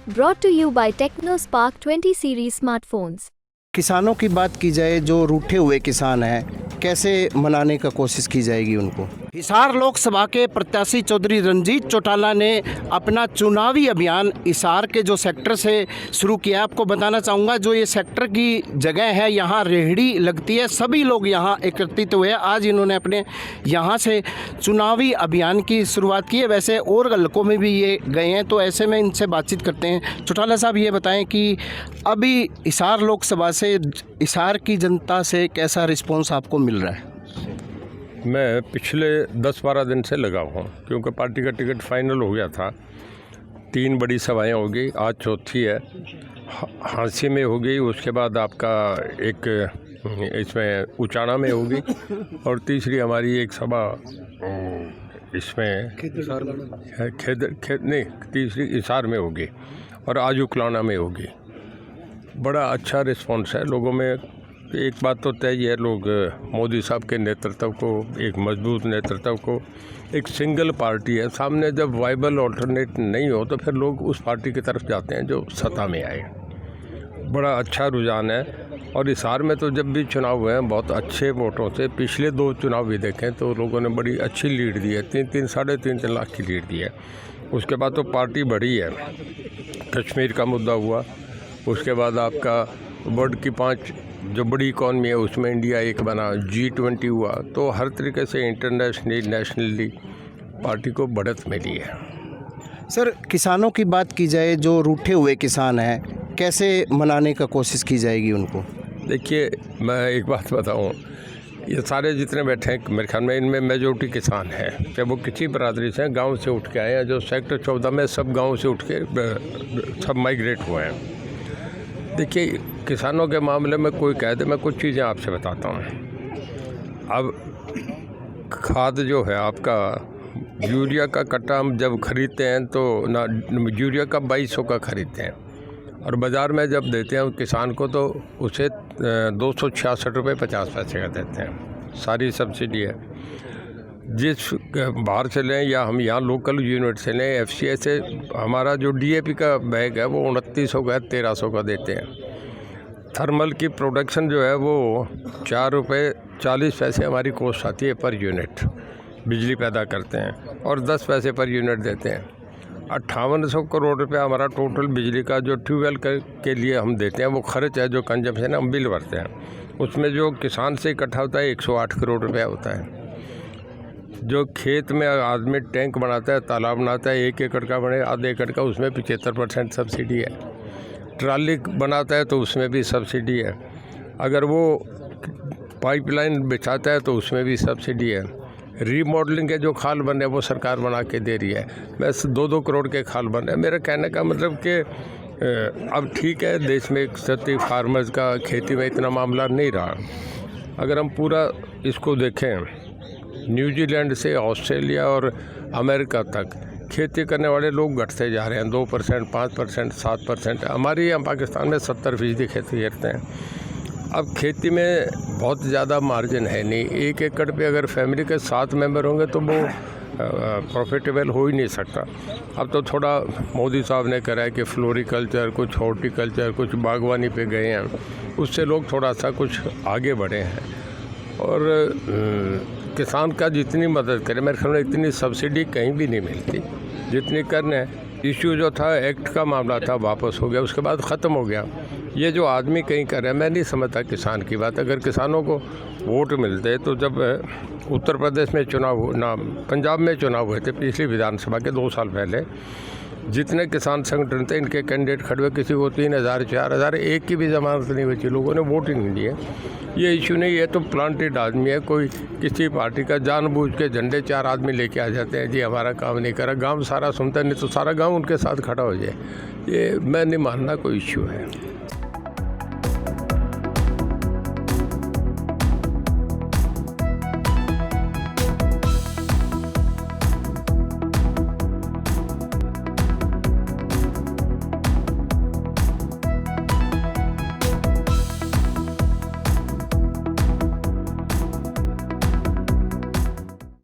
Brought to you by TechnoSpark 20 series smartphones. किसानों की बात की जाए, जो रूठे हुए किसान हैं, कैसे मनाने का कोशिश की जाएगी उनको। हिसार लोकसभा के प्रत्याशी चौधरी रंजीत चौटाला ने अपना चुनावी अभियान हिसार के जो सेक्टर से शुरू किया। आपको बताना चाहूँगा, जो ये सेक्टर की जगह है, यहाँ रेहड़ी लगती है, सभी लोग यहाँ एकत्रित हुए। आज इन्होंने अपने यहाँ से चुनावी अभियान की शुरुआत की है। वैसे और हलकों में भी ये गए हैं, तो ऐसे में इनसे बातचीत करते हैं। चौटाला साहब, ये बताएं कि अभी हिसार लोकसभा से हिसार की जनता से कैसा रिस्पॉन्स आपको मिल रहा है? मैं पिछले 10-12 दिन से लगा हूँ, क्योंकि पार्टी का टिकट फाइनल हो गया था। 3 बड़ी सभाएं हो गई, आज चौथी है। हांसी में हो गई, उसके बाद आपका एक इसमें उचाना में होगी, और तीसरी हमारी एक सभा इसमें तीसरी हिसार में होगी, और आज उकलाना में होगी। बड़ा अच्छा रिस्पॉन्स है लोगों में। एक बात तो तय है, लोग मोदी साहब के नेतृत्व को, एक मजबूत नेतृत्व को, एक सिंगल पार्टी है सामने, जब वाइबल ऑल्टरनेट नहीं हो तो फिर लोग उस पार्टी की तरफ जाते हैं जो सत्ता में आए। बड़ा अच्छा रुझान है। और हिसार में तो जब भी चुनाव हुए हैं, बहुत अच्छे वोटों से, पिछले 2 चुनाव भी देखें तो लोगों ने बड़ी अच्छी लीड दी है, 3-3 लाख की लीड दी है। उसके बाद तो पार्टी बढ़ी है। कश्मीर का मुद्दा हुआ, उसके बाद आपका वर्ल्ड की 5 जो बड़ी इकॉनमी है उसमें इंडिया एक बना, G20 हुआ, तो हर तरीके से इंटरनेशनली, नेशनली पार्टी को बढ़त मिली है। सर, किसानों की बात की जाए, जो रूठे हुए किसान हैं, कैसे मनाने का कोशिश की जाएगी उनको? देखिए, मैं एक बात बताऊं, ये सारे जितने बैठे हैं मेरे ख्याल में इनमें मेजॉरिटी किसान हैं, चाहे वो किसी बरादरी से हैं, गाँव से उठ के आए हैं। जो सेक्टर 14 में सब गाँव से उठ के सब माइग्रेट हुए हैं। देखिए, किसानों के मामले में कोई कह दे, मैं कुछ चीज़ें आपसे बताता हूँ। अब खाद जो है आपका, यूरिया का कट्टा हम जब खरीदते हैं तो ना, यूरिया का 2200 का खरीदते हैं, और बाज़ार में जब देते हैं किसान को तो उसे 266 रुपये 50 पैसे का देते हैं। सारी सब्सिडी है। जिस बाहर से लें या हम यहाँ लोकल यूनिट से लें, FCI से हमारा जो DAP का बैग है वो 2900 का, 1300 का देते हैं। थर्मल की प्रोडक्शन जो है वो 4 रुपये 40 पैसे हमारी कॉस्ट आती है पर यूनिट, बिजली पैदा करते हैं, और 10 पैसे पर यूनिट देते हैं। 5800 करोड़ रुपया हमारा टोटल बिजली का जो ट्यूबवेल के लिए हम देते हैं, वो खर्च है, जो कंजम्पशन हम बिल भरते हैं। उसमें जो किसान से इकट्ठा होता है 108 करोड़ रुपया होता है। जो खेत में आदमी टैंक बनाता है, तालाब बनाता है, 1 एकड़ का बने, आधे एकड़ का, उसमें 75% सब्सिडी है। ट्राली बनाता है तो उसमें भी सब्सिडी है। अगर वो पाइपलाइन बिछाता है तो उसमें भी सब्सिडी है। रीमॉडलिंग के जो खाल बने वो सरकार बना के दे रही है। बस 2-2 करोड़ के खाल बने। मेरा कहने का मतलब कि अब ठीक है, देश में सती फार्मर्स का खेती में इतना मामला नहीं रहा। अगर हम पूरा इसको देखें, न्यूजीलैंड से ऑस्ट्रेलिया और अमेरिका तक खेती करने वाले लोग घटते जा रहे हैं। 2%, 5%, 7%। हमारे यहाँ पाकिस्तान में 70% खेती करते हैं। अब खेती में बहुत ज़्यादा मार्जिन है नहीं। 1 एकड़ पे अगर फैमिली के 7 मेंबर होंगे तो वो प्रॉफिटेबल हो ही नहीं सकता। अब तो थोड़ा मोदी साहब ने करा है कि फ्लोरिकल्चर, कुछ हॉर्टिकल्चर, कुछ बागवानी पे गए हैं, उससे लोग थोड़ा सा कुछ आगे बढ़े हैं। और किसान का जितनी मदद करें, मेरे ख्याल में इतनी सब्सिडी कहीं भी नहीं मिलती जितनी करने। इश्यू जो था, एक्ट का मामला था, वापस हो गया, उसके बाद ख़त्म हो गया। ये जो आदमी कहीं कर रहे हैं, मैं नहीं समझता किसान की बात। अगर किसानों को वोट मिलते, तो जब उत्तर प्रदेश में चुनाव ना, पंजाब में चुनाव हुए थे पिछली विधानसभा के 2 साल पहले, जितने किसान संगठन थे, इनके कैंडिडेट खड़े हुए, किसी को 3000, 4000, एक की भी जमानत नहीं बची, लोगों ने वोट ही नहीं दिए। ये इशू नहीं है, तो प्लांटेड आदमी है, कोई किसी पार्टी का जानबूझ के झंडे 4 आदमी लेके आ जाते हैं, जी हमारा काम नहीं करा, गांव सारा सुनता है, नहीं तो सारा गांव उनके साथ खड़ा हो जाए। ये मैं नहीं मानना कोई इशू है।